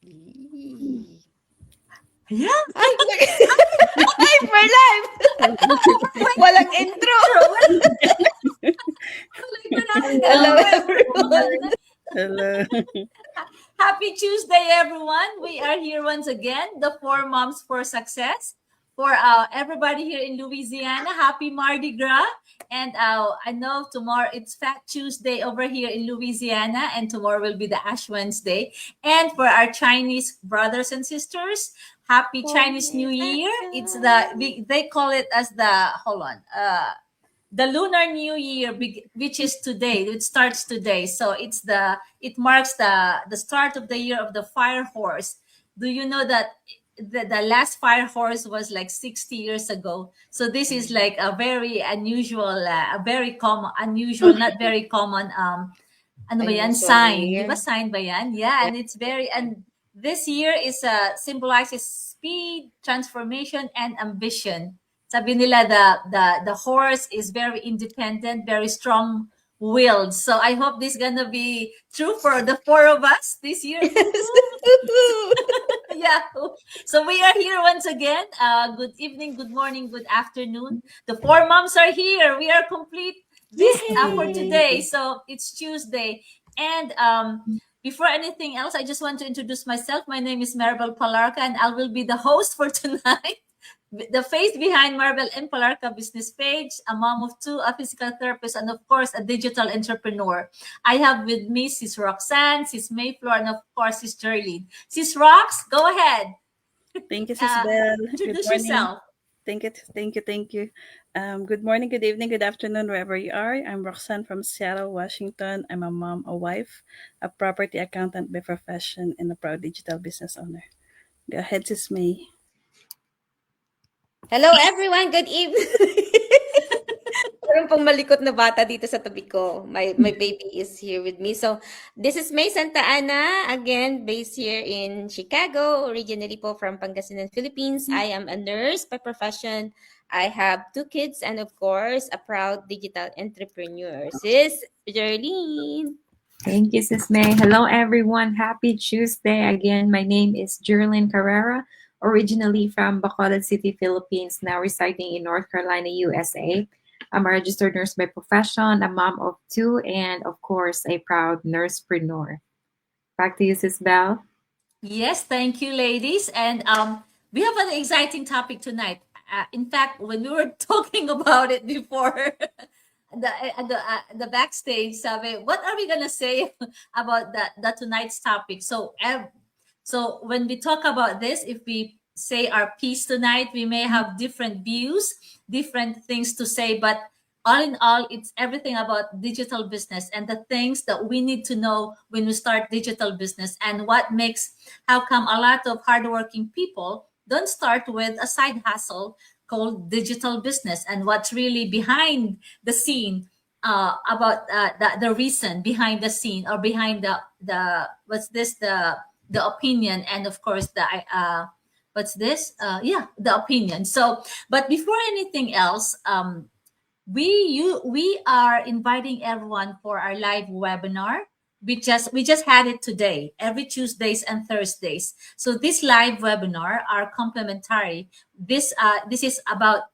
Yee. Yeah. Ay, live for live. Walang intro. Hello, Hello. everyone. Hello. Happy Tuesday, everyone. We are here once again, the Four Moms for Success. For everybody here in Louisiana, happy Mardi Gras. And I know tomorrow it's Fat Tuesday over here in Louisiana, and tomorrow will be the Ash Wednesday. And for our Chinese brothers and sisters, happy Chinese New Year. It's they call it as the lunar new year, which is today. It starts today, so it marks the start of the year of the fire horse. Do you know that the last fire horse was like 60 years ago? So this is like a very unusual, a very common, unusual, not very common, ano ba yan, Unusual New sign, di ba Year. sign ba yan? Yeah, Yeah. and it's very, and this year is symbolizes speed, transformation, and ambition. Sabi nila the horse is very independent, very strong willed. So I hope this gonna be true for the four of us this year. Yeah. So we are here once again. Good evening, good morning, good afternoon. The four moms are here. We are complete this for today. Yay. So it's Tuesday. And before anything else, I just want to introduce myself. My name is Maribel Palarca, and I will be the host for tonight. The face behind Marvel and Palarca business page, a mom of two, a physical therapist, and of course, a digital entrepreneur. I have with me Sis Roxanne, Sis Mayflower, and of course, Sis Jerlyn. Sis Rox, go ahead. Thank you, Sis Bell. Good Introduce morning. yourself. Thank you. Good morning, good evening, good afternoon, wherever you are. I'm Roxanne from Seattle, Washington. I'm a mom, a wife, a property accountant by profession, and a proud digital business owner. Go ahead, Sis May. Hello, everyone. Good evening. Meron pong malikot na bata dito sa tabi ko. My baby is here with me. So, this is May Santa Ana, again, based here in Chicago, originally po from Pangasinan, Philippines. I am a nurse by profession. I have two kids and, of course, a proud digital entrepreneur. Sis Jerlyn. Thank you, Sis May. Hello, everyone. Happy Tuesday. Again, my name is Jerlyn Carrera, originally from Bacolod City, Philippines, now residing in North Carolina, USA. I'm a registered nurse by profession, a mom of two, and of course, a proud nursepreneur. Back to you, Sis Belle. Yes, thank you, ladies. And we have an exciting topic tonight. In fact, when we were talking about it before the backstage, sabi, what are we gonna say about the tonight's topic? So when we talk about this, if we say our piece tonight, we may have different views, different things to say, but all in all, it's everything about digital business and the things that we need to know when we start digital business, and what makes, how come a lot of hardworking people don't start with a side hustle called digital business, and what's really behind the scene, about the reason behind the scene, or behind the what's this, the opinion, and of course the what's this, yeah, the opinion. So but before anything else, we are inviting everyone for our live webinar. We just had it today, every Tuesdays and Thursdays. So this live webinar are complimentary. This is about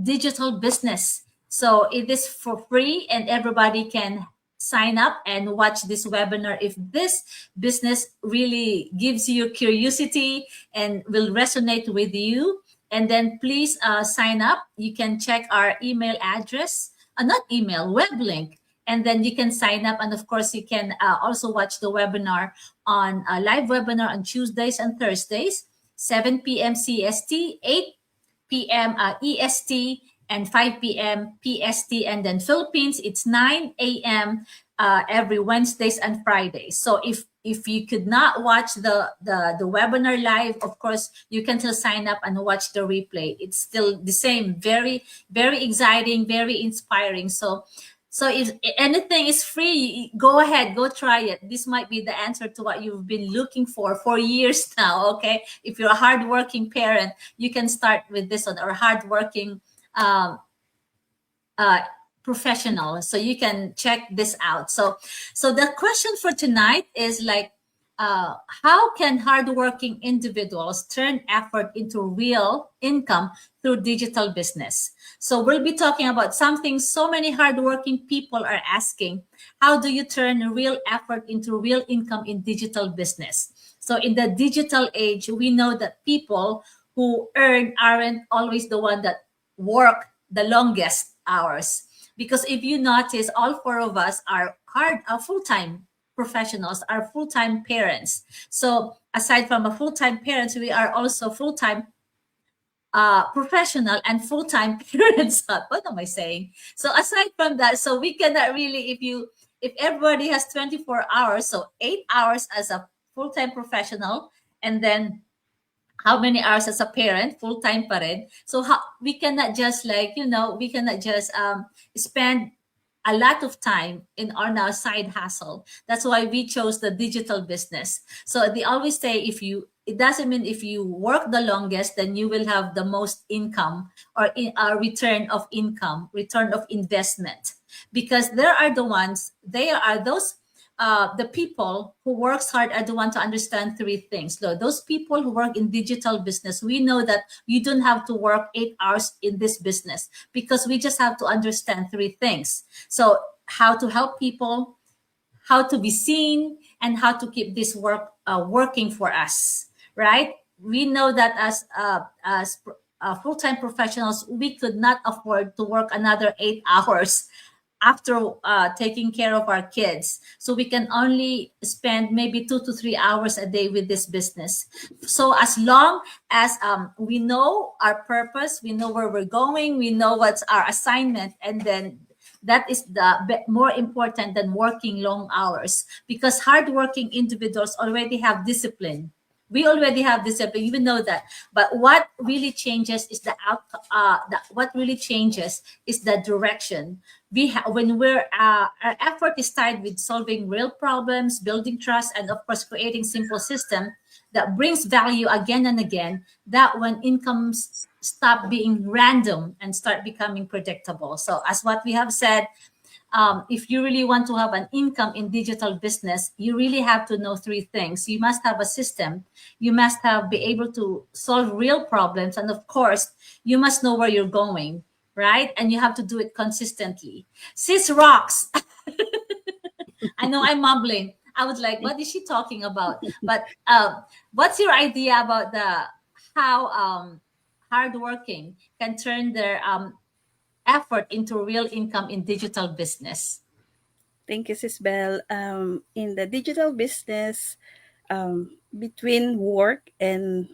digital business. So it is for free, and everybody can sign up and watch this webinar if this business really gives you curiosity and will resonate with you. And then please sign up. You can check our email address, not email, web link, and then you can sign up. And of course, you can also watch the webinar on a live webinar on Tuesdays and Thursdays, 7 p.m. CST, 8 p.m. EST, and 5 p.m. PST. And then Philippines, it's 9 a.m. Every Wednesdays and Fridays. So if you could not watch the webinar live, of course, you can still sign up and watch the replay. It's still the same, very, very exciting, very inspiring. So if anything is free, go ahead, go try it. This might be the answer to what you've been looking for years now. Okay, if you're a hardworking parent, you can start with this one, or hardworking professional. So you can check this out. So the question for tonight is like, how can hardworking individuals turn effort into real income through digital business? So we'll be talking about something so many hardworking people are asking. How do you turn real effort into real income in digital business? So in the digital age, we know that people who earn aren't always the one that work the longest hours. Because if you notice, all four of us are full-time professionals, are full-time parents. So aside from a full-time parents, we are also full-time professional and full-time parents. What am I saying? So aside from that, so we cannot really, if everybody has 24 hours, so 8 hours as a full-time professional, and then how many hours as a parent, full-time pa rin. So how, we cannot just like, we cannot just spend a lot of time in our now side hustle. That's why we chose the digital business. So they always say, it doesn't mean if you work the longest, then you will have the most income or return of income, return of investment, because they are those the people who works hard are the one to understand three things. So those people who work in digital business, we know that you don't have to work 8 hours in this business, because we just have to understand three things. So how to help people, how to be seen, and how to keep this work working for us, right? We know that as full-time professionals, we could not afford to work another 8 hours after taking care of our kids. So we can only spend maybe 2 to 3 hours a day with this business. So as long as we know our purpose, we know where we're going, we know what's our assignment, and then that is more important than working long hours, because hardworking individuals already have discipline. We already have discipline, you know that. But what really changes is the outcome. What really changes is the direction. When our effort is tied with solving real problems, building trust, and of course creating simple system that brings value again and again. That when incomes stop being random and start becoming predictable. So as what we have said, if you really want to have an income in digital business, you really have to know three things. You must have a system. You must be able to solve real problems. And of course, you must know where you're going, right? And you have to do it consistently. Sis rocks. I know I'm mumbling. I was like, what is she talking about? But what's your idea about how hardworking can turn their effort into real income in digital business? Thank you, Sis Bell. In the digital business, between work and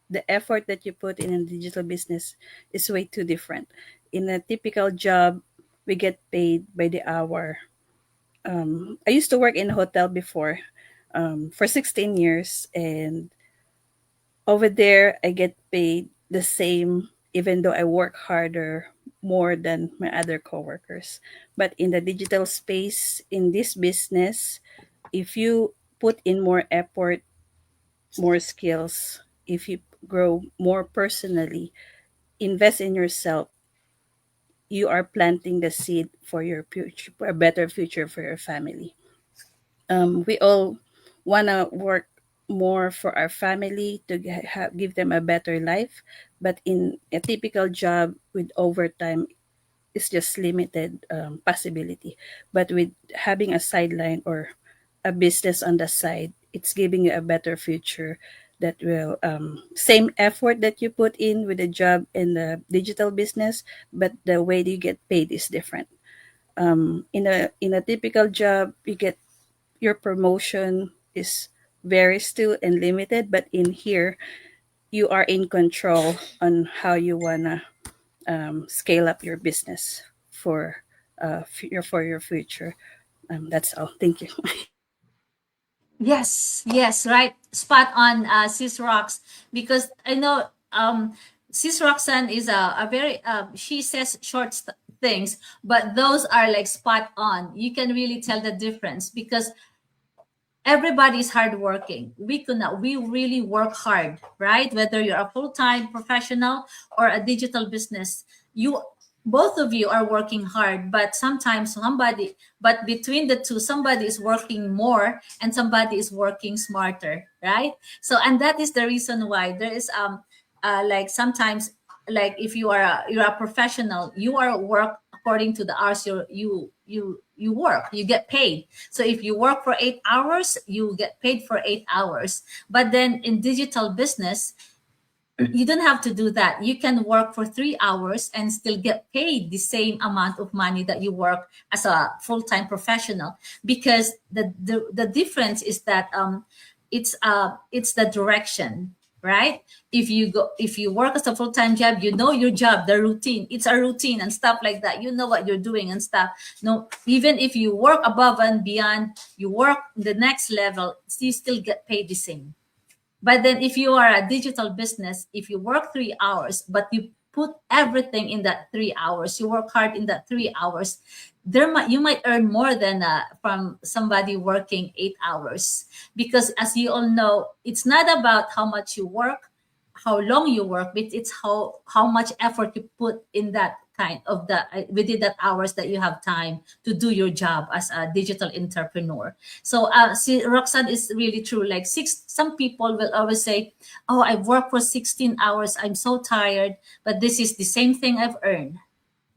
the effort that you put in a digital business is way too different. In a typical job, we get paid by the hour. I used to work in a hotel before for 16 years, and over there, I get paid the same, even though I work harder more than my other coworkers. But in the digital space, in this business, if you put in more effort, more skills, if you grow more personally, invest in yourself, you are planting the seed for your future, for a better future for your family. We all want to work more for our family to give them a better life, but in a typical job with overtime, it's just limited possibility. But with having a sideline or a business on the side, it's giving you a better future that will same effort that you put in with the job in the digital business, but the way you get paid is different. In a typical job, you get your promotion is very still and limited, but in here you are in control on how you wanna scale up your business for your future. That's all. Thank you. Yes, yes, right. Spot on, Sis Rocks. Because I know Sis Roxanne is a very, she says things, but those are like spot on. You can really tell the difference, because everybody is hardworking. We really work hard, right? Whether you're a full-time professional or a digital business, both of you are working hard, but sometimes but between the two, somebody is working more and somebody is working smarter, right? So, and that is the reason why there is like sometimes, like if you're a professional, you are work according to the hours you work, you get paid. So if you work for 8 hours, you get paid for 8 hours. But then in digital business, you don't have to do that. You can work for 3 hours and still get paid the same amount of money that you work as a full-time professional, because the difference is that it's the direction, right? If you work as a full-time job, you know your job, the routine, it's a routine and stuff like that, you know what you're doing and stuff. No, even if you work above and beyond, you work the next level, you still get paid the same. But then if you are a digital business, if you work 3 hours, but you put everything in that 3 hours, you work hard in that 3 hours, you might earn more than from somebody working 8 hours. Because as you all know, it's not about how much you work, how long you work, but it's how much effort you put in that kind of the within that hours that you have time to do your job as a digital entrepreneur. So see, Roxanne is really true. Like some people will always say, "Oh, I've worked for 16 hours. I'm so tired, but this is the same thing I've earned."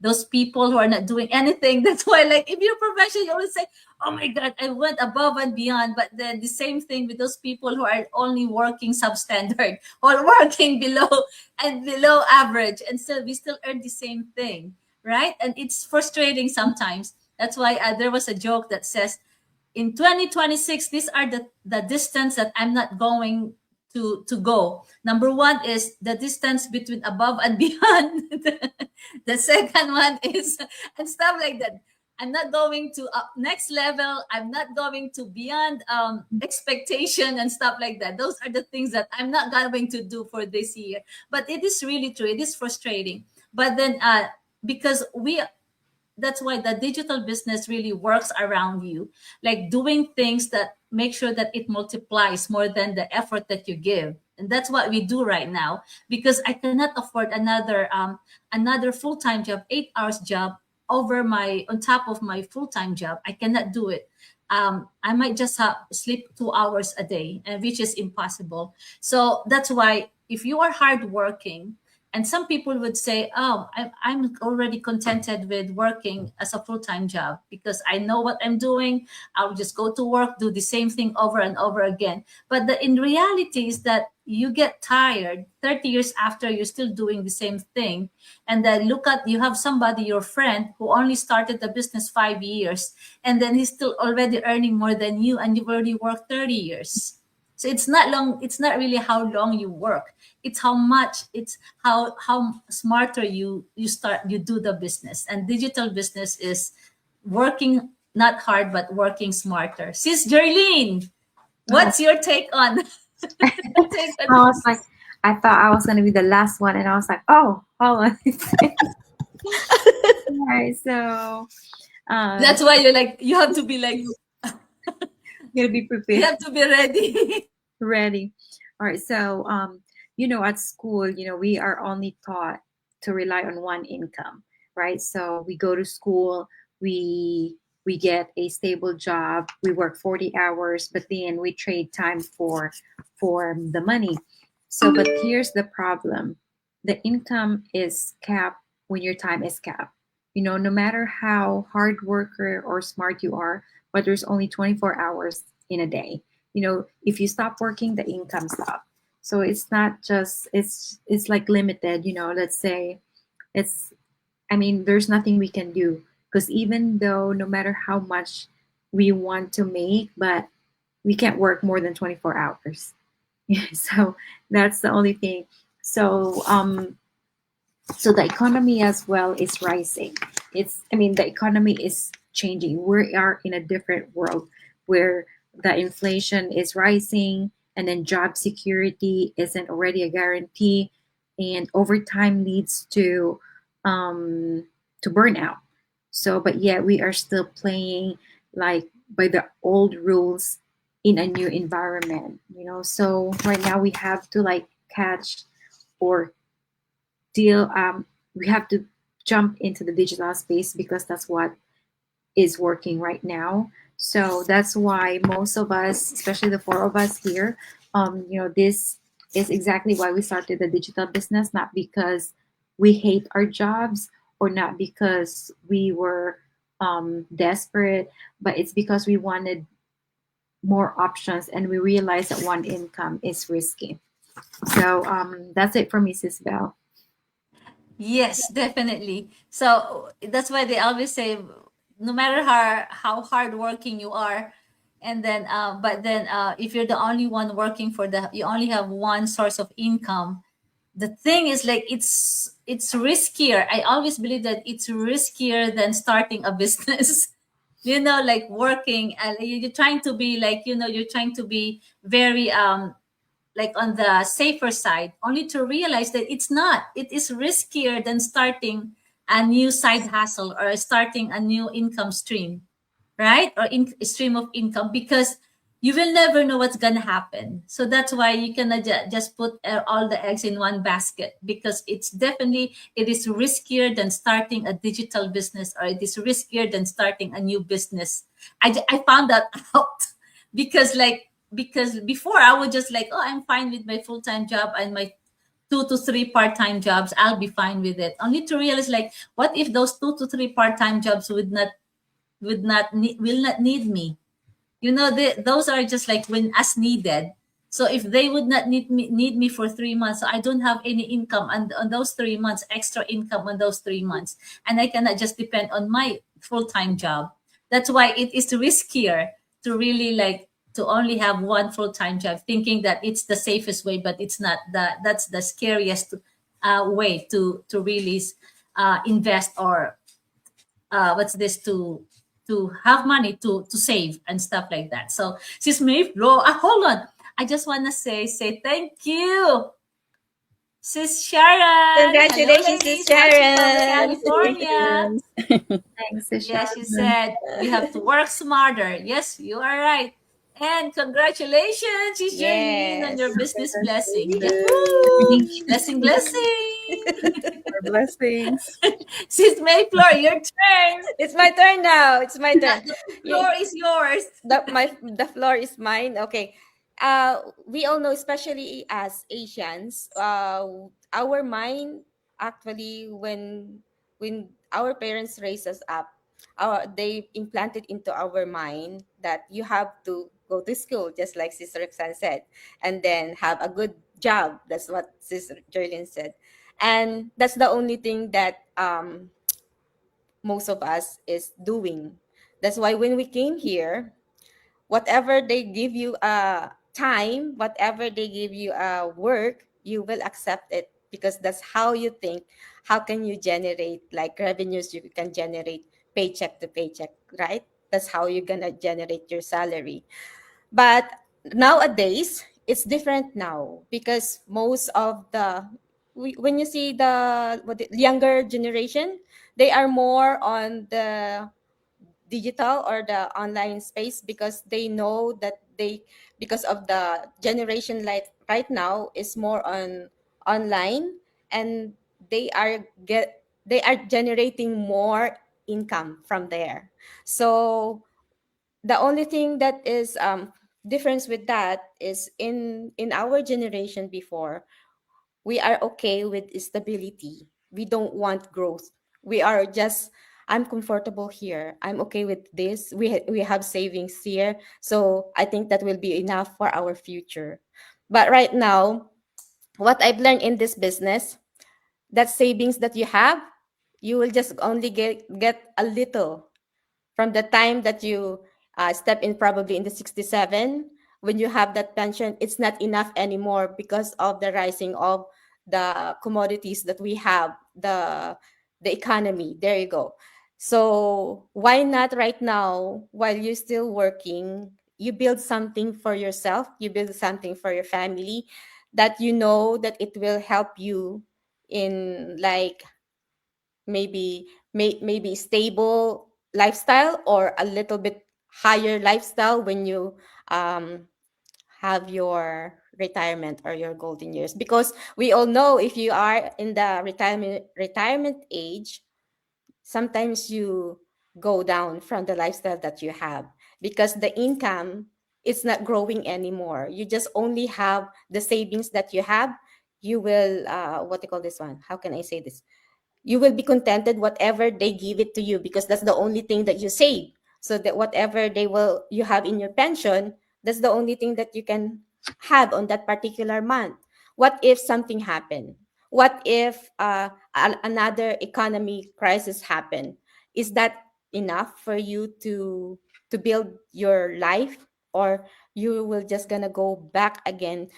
Those people who are not doing anything. That's why, like, if you're professional, you always say, "Oh my God, I went above and beyond." But then the same thing with those people who are only working substandard or working below and below average, and still we still earn the same thing, right? And it's frustrating sometimes. That's why there was a joke that says, in 2026, these are the distance that I'm not going to go. Number one is the distance between above and beyond. The second one is, and stuff like that. I'm not going to next level. I'm not going to beyond expectation and stuff like that. Those are the things that I'm not going to do for this year. But it is really true. It is frustrating. But then because that's why the digital business really works around you, like doing things that make sure that it multiplies more than the effort that you give. And that's what we do right now, because I cannot afford another full-time job, 8 hours job over my on top of my full-time job. I cannot do it. I might just sleep 2 hours a day, and which is impossible. So that's why if you are hardworking, and some people would say, "Oh, I'm already contented with working as a full-time job because I know what I'm doing. I'll just go to work, do the same thing over and over again." But in reality is that you get tired 30 years after, you're still doing the same thing. And then look at, you have somebody, your friend, who only started the business 5 years, and then he's still already earning more than you, and you've already worked 30 years. So it's not long, it's not really how long you work, it's how much, it's how smarter you do the business. And digital business is working not hard but working smarter. Sis Jerlene, Oh, what's your take on take on I was this? like, I thought I was gonna be the last one, and I was like, oh, hold on. All right, so That's why you're like, you have to be like, gonna be you prepared. have to be ready. Ready. All right. So, at school, we are only taught to rely on one income, right? So we go to school, we we get a stable job, we work 40 hours, but then we trade time for the money. So, but here's the problem. The income is capped when your time is capped. No matter how hard worker or smart you are, but there's only 24 hours in a day. If you stop working, the income stop. So it's not just, it's like limited. Let's say it's, there's nothing we can do, because even though no matter how much we want to make, but we can't work more than 24 hours. So that's the only thing. So the economy as well is rising. The economy is changing. We are in a different world where the inflation is rising, and then job security isn't already a guarantee, and overtime leads to burnout. So, but yet we are still playing like by the old rules in a new environment. So right now we have to like catch or deal we have to jump into the digital space because that's what is working right now. So that's why most of us, especially the four of us here, this is exactly why we started the digital business, not because we hate our jobs or not because we were desperate, but it's because we wanted more options and we realized that one income is risky. So that's it for Mrs. Bell. Yes, definitely. So that's why they always say, no matter how hardworking you are, and then but then if you're the only one working for the, you only have one source of income. The thing is, like, it's riskier. I always believe that it's riskier than starting a business. Like working, and you're trying to be like, you're trying to be very like on the safer side, only to realize that it's not. It is riskier than starting a new side hustle or starting a new income stream, right? Or stream of income, because you will never know what's gonna happen. So that's why you cannot just put all the eggs in one basket, because it is riskier than starting a digital business, or it is riskier than starting a new business. I found that out because before I would just like, oh, I'm fine with my full-time job and my 2 to 3 part-time jobs. I'll be fine with it. Only to realize, like, what if those 2 to 3 part-time jobs will not need me? Those are just like when as needed. So if they would not need me for 3 months, so I don't have any income on those 3 months, extra income on those 3 months, and I cannot just depend on my full-time job. That's why it is riskier to really like to only have one full-time job, thinking that it's the safest way, but it's not. That's the scariest way to really invest, or what's this, to have money to save and stuff like that. So sis May Flo, hold on. I just want to say thank you, sis Sharon. Hello, Congratulations, Sis ladies, watching from Sharon. California. Thanks, Yeah, she Sharon. said we have to work smarter. Yes, you are right. And congratulations, sis Jerlyn, on your Yes. business blessing. Yahoo! Thank Yay! Blessing, blessing. Our blessings. Sis Mayflower, your turn. It's my turn now. It's my turn. The Yeah, floor is yours. the floor is mine. Okay. We all know, especially as Asians, our mind actually when our parents raised us up, they implanted into our mind that you have to go to school, just like Sister Roxanne said, and then have a good job. That's what Sister Jerlyn said, and that's the only thing that most of us is doing. That's why when we came here, whatever they give you time, whatever they give you work, you will accept it because that's how you think. How can you generate like revenues? You can generate paycheck to paycheck, right? That's how you're gonna generate your salary. But nowadays, it's different now because most of when you see the younger generation, they are more on the digital or the online space because they know that because of the generation like right now is more on online, and they are generating more income from there. So the only thing that is difference with that is in our generation before, we are okay with stability. We don't want growth. We are just, I'm comfortable here. I'm okay with this. We have savings here. So I think that will be enough for our future. But right now, what I've learned in this business, that savings that you have, you will just only get a little from the time that you step in, probably in the 67. When you have that pension, it's not enough anymore because of the rising of the commodities that we have, the economy. There you go. So why not right now, while you're still working, you build something for yourself, you build something for your family, that you know that it will help you in like maybe stable lifestyle or a little bit higher lifestyle when you um, have your retirement or your golden years, because we all know if you are in the retirement age, sometimes you go down from the lifestyle that you have because the income is not growing anymore. You just only have the savings that you have. You will, what do you call this one? How can I say this? You will be contented whatever they give it to you because that's the only thing that you save. So that whatever they will you have in your pension, that's the only thing that you can have on that particular month. What if something happened? What if another economy crisis happen? Is that enough for you to build your life, or you will just gonna go back again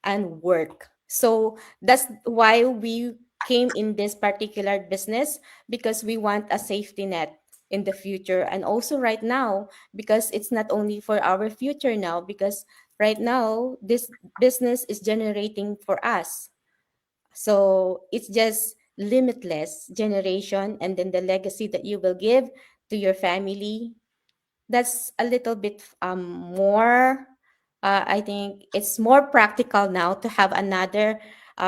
and work? So that's why we came in this particular business, because we want a safety net in the future, and also right now, because it's not only for our future now, because right now this business is generating for us. So it's just limitless generation, and then the legacy that you will give to your family, that's a little bit more, I think it's more practical now to have another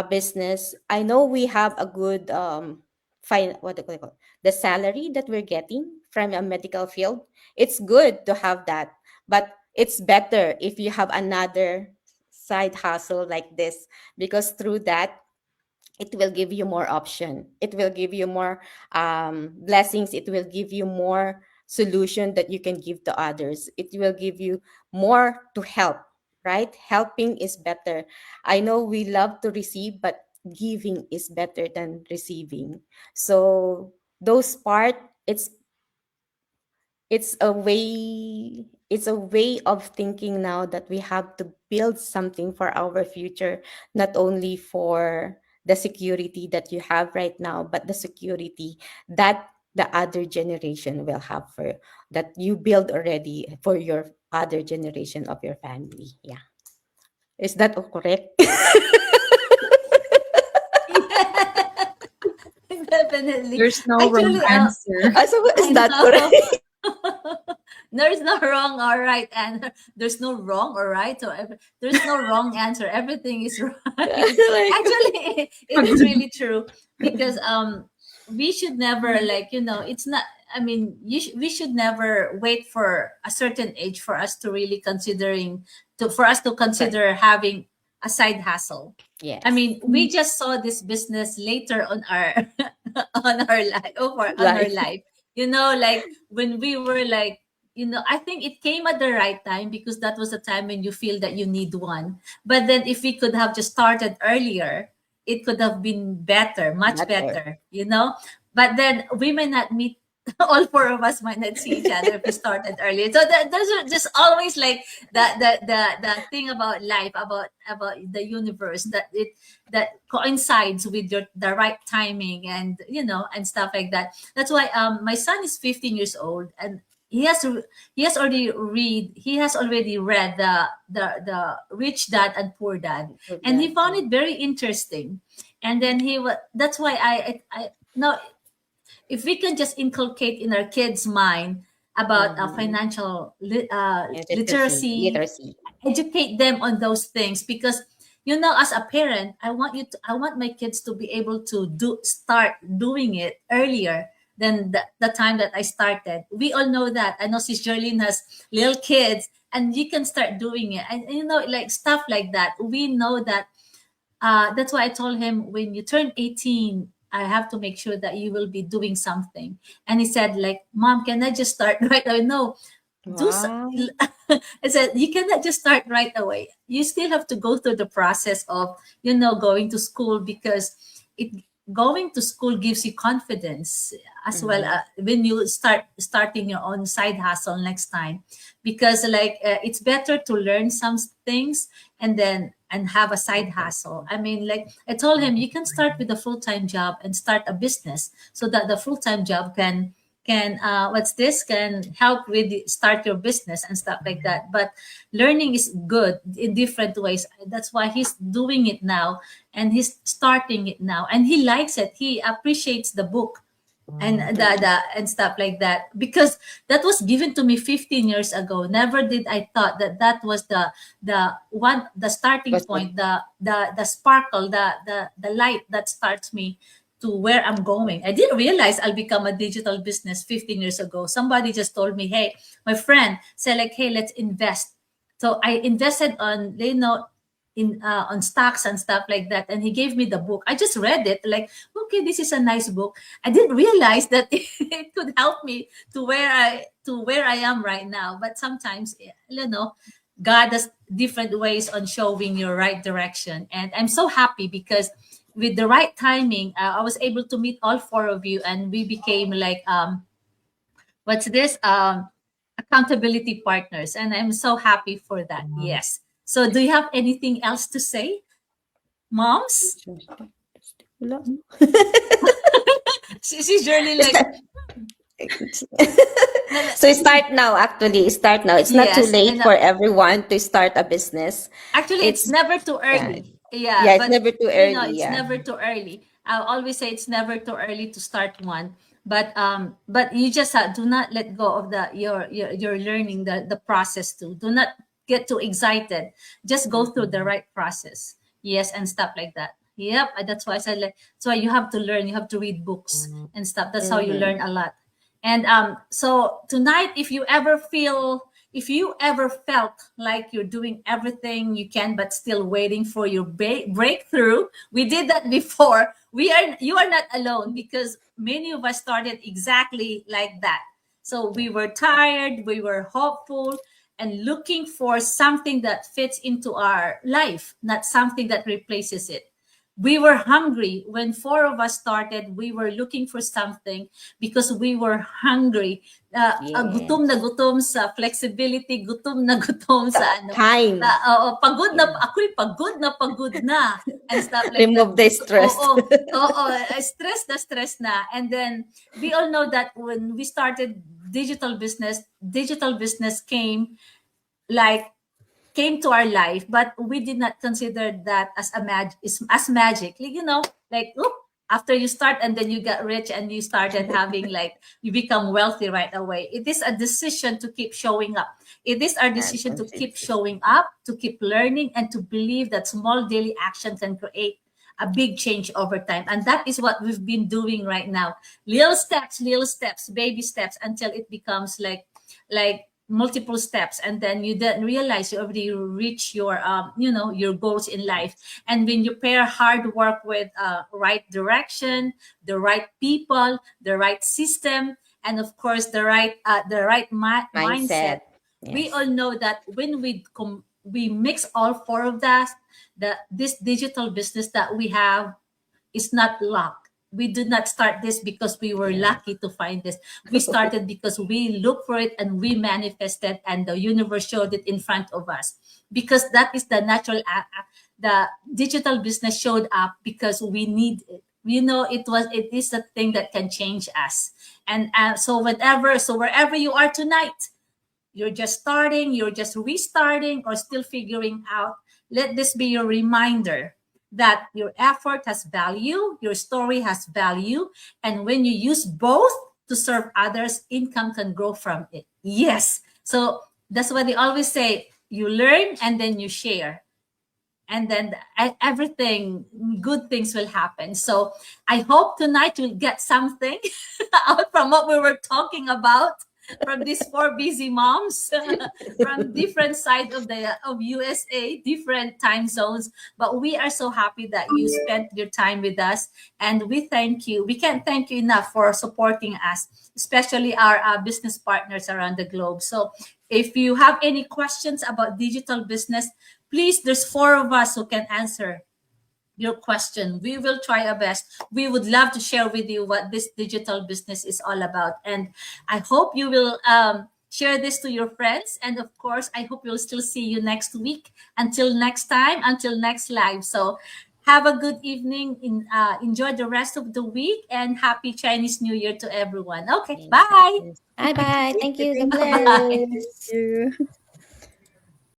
business. I know we have a good what do you call it? The salary that we're getting from a medical field, it's good to have that, but it's better if you have another side hustle like this, because through that it will give you more option, it will give you more blessings, it will give you more solution that you can give to others, it will give you more to help, right? Helping is better. I know we love to receive, but giving is better than receiving. So those part, it's it's a way of thinking now that we have to build something for our future, not only for the security that you have right now, but the security that the other generation will have, for that you build already for your other generation of your family. Yeah, is that correct? Definitely. There's no wrong Actually, answer. So is I that correct? know. There's no wrong or right answer. There's no wrong or right. So there's no wrong answer. Everything is right. Like, Actually, it is really true because we should never, like, it's not. I mean, we should never wait for a certain age for us to really considering to for us to correct. consider having a side hustle. I Yes. mean, we just saw this business later on our on our life, on our Life. life. Like when we were like, I think it came at the right time because that was the time when you feel that you need one. But then if we could have just started earlier, it could have been better, much Better. better. But then we may not meet. All four of us might not see each other if we started earlier. So those are just always like the thing about life, about the universe, that coincides with the right timing, and stuff like that. That's why my son is 15 years old, and he has already read the Rich Dad and Poor Dad, Good and he dad. found it very interesting. And then that's why I no, if we can just inculcate in our kids' mind about Mhm. financial Literacy. literacy, Literacy. educate them on those things, because as a parent, I want my kids to be able to start doing it earlier than the time that I started. We all know that. I know Sis Jerlyn has little kids, and you can start doing it, and like stuff like that. We know that. That's why I told him, when you turn 18, I have to make sure that you will be doing something. And he said, like, Mom, can I just start right away? No, do so. Wow. I said, you cannot just start right away. You still have to go through the process of, going to school, because it going to school gives you confidence as well, Mhm. when you starting your own side hustle next time, because like, it's better to learn some things and have a side hustle. I mean, like I told him, you can start with a full-time job and start a business, so that the full-time job can help with start your business and stuff like that. But learning is good in different ways. That's why he's doing it now, and he's starting it now, and he likes it. He appreciates the book and Mhm. and stuff like that, because that was given to me 15 years ago. Never did I thought that that was the starting Was the point, the sparkle, the light that starts me to where I'm going. I didn't realize I'll become a digital business 15 years ago. Somebody just told me, hey, my friend said like, hey, let's invest. So I invested on, in on stocks and stuff like that. And he gave me the book. I just read it like, okay, this is a nice book. I didn't realize that it could help me to where I am right now. But sometimes, God has different ways on showing your right direction. And I'm so happy because with the right timing, I was able to meet all four of you, and we became like what's this accountability partners, and I'm so happy for that. Yes. So, do you have anything else to say, moms? Wala. She's really like So start now, actually. Start now. It's not too yes, late and for everyone to start a business. actually, it's It's, never too yeah, early. Yeah, yeah, it's but never too early. it's Yeah. never too early. I always say it's never too early to start one. But you just do not let go of the your learning the process too. Do not get too excited. Just go through the right process. Yes, and stuff like that. Yep, that's why I said like. That's why you have to learn. You have to read books and stuff. That's how you learn a lot. And so tonight, if you ever felt like you're doing everything you can but still waiting for your breakthrough, we did that before. You are not alone, because many of us started exactly like that. So we were tired, we were hopeful, and looking for something that fits into our life, not something that replaces it. We were hungry when four of us started. We were looking for something because we were hungry. Gutom na Yes. gutom sa flexibility, gutom na gutom sa ano. Time. Pagod na, ako'y pagod na and stuff like that. Remove the stress. Stress na. And then we all know that when we started digital business came to our life, but we did not consider that as as magic. Like, oop, after you start and then you get rich and you started having like you become wealthy right away. It is a decision to keep showing up. It is our And decision to keep consistency. showing up, to keep learning, and to believe that small daily action can create a big change over time. And that is what we've been doing right now. Little steps, baby steps, until it becomes like multiple steps, and then you then realize you already reach your your goals in life. And when you pair hard work with right direction, the right people, the right system, and of course the right mindset, Mindset. we Yes. all know that when we mix all four of that, this digital business that we have is not luck. We did not start this because we were Yes. lucky to find this. We started because we looked for it and we manifested, and the universe showed it in front of us. Because that is the natural, the digital business showed up because we need it. It is a thing that can change us. And so wherever you are tonight, you're just starting, you're just restarting, or still figuring out, let this be your reminder that your effort has value, your story has value, and when you use both to serve others, income can grow from it. Yes. So that's why they always say you learn and then you share, and then everything good things will happen. So I hope tonight you'll get something out from what we were talking about, from these four busy moms from different side of USA, different time zones. But we are so happy that you spent your time with us, and we thank you. We can't thank you enough for supporting us, especially our business partners around the globe. So if you have any questions about digital business, please, there's four of us who can answer your question. We will try our best. We would love to share with you what this digital business is all about. And I hope you will share this to your friends. And of course, I hope we'll still see you next week. Until next time, until next live. So have a good evening. Enjoy the rest of the week, and happy Chinese New Year to everyone. Okay, Yes. bye. Bye bye. Thank Thank you. you. God Thank Bye. you. bless. Thank you.